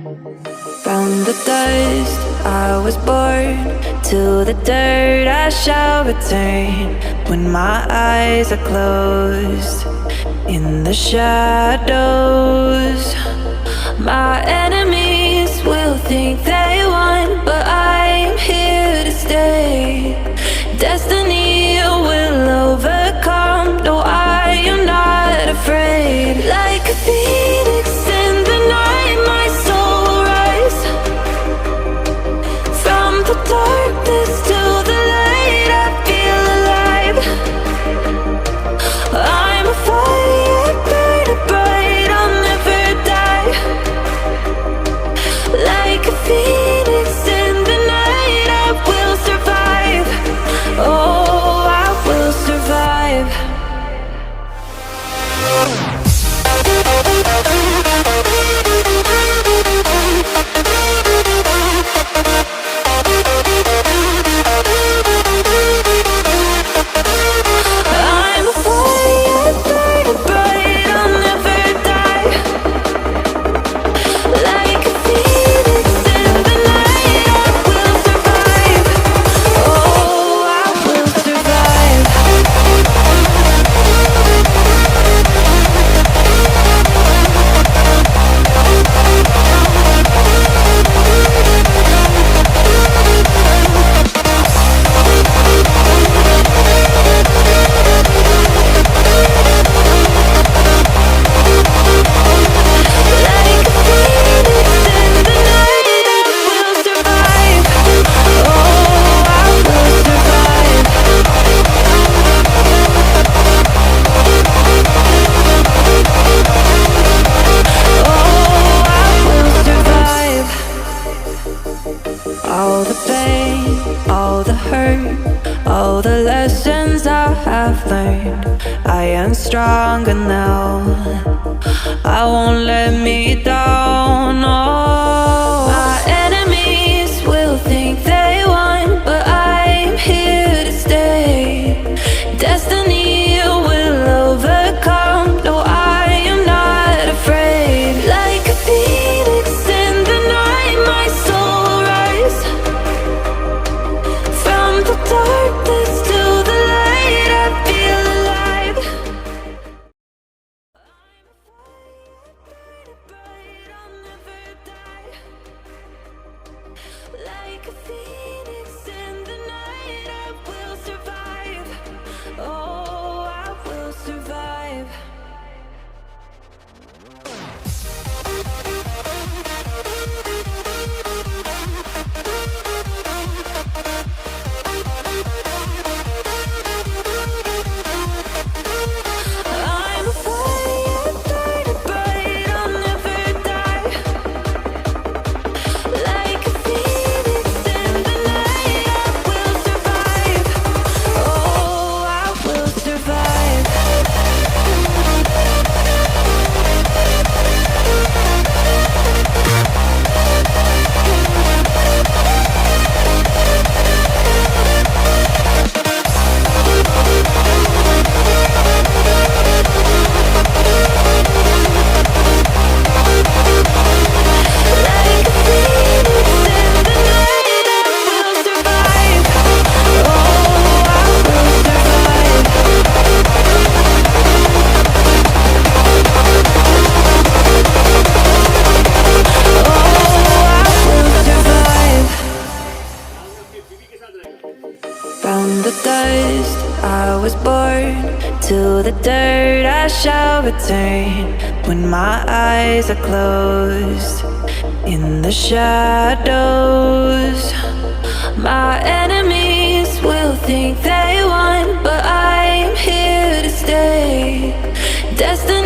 From the dust I was born, to the dirt I shall return. When my eyes are closed, in the shadows, my enemies will think they won, but I'm here to stay. Destiny will overcome. No, I am not afraid. Like a phoenix in the night, my soul will rise. From the darkness to the light, I feel alive. I'm a fire burning bright, I'll never die. Like a phoenix in the night, I will survive. Oh, I will survive. I'm a fire burning bright, I'll never die. Like a phoenix in the night, I will survive. Oh, I will survive. Like a phoenix in the night, I will survive. Oh, I will survive. Oh, I will survive. All the pain, all the hurt, all the lessons I have learned, I am stronger now. I won't let me down. Oh, my enemies will think they won, but I'm here to stay. Destiny will overcome. No, I am not afraid. Like a phoenix in the night, my soul will rise. From the darkness to the light, I feel alive. I'll never die. Like a phoenix in the night, I will survive. Oh, I will survive. I'm a fire burning bright, I'll never die. Like a phoenix in the night, I will survive. Oh, I will survive. Like a phoenix in the night, I will survive. Oh, I will survive. Oh, I will survive. From the dust I was born, to the dirt I shall return. When my eyes are closed, in the shadows, my enemies will think they won, but I'm here to stay. Destiny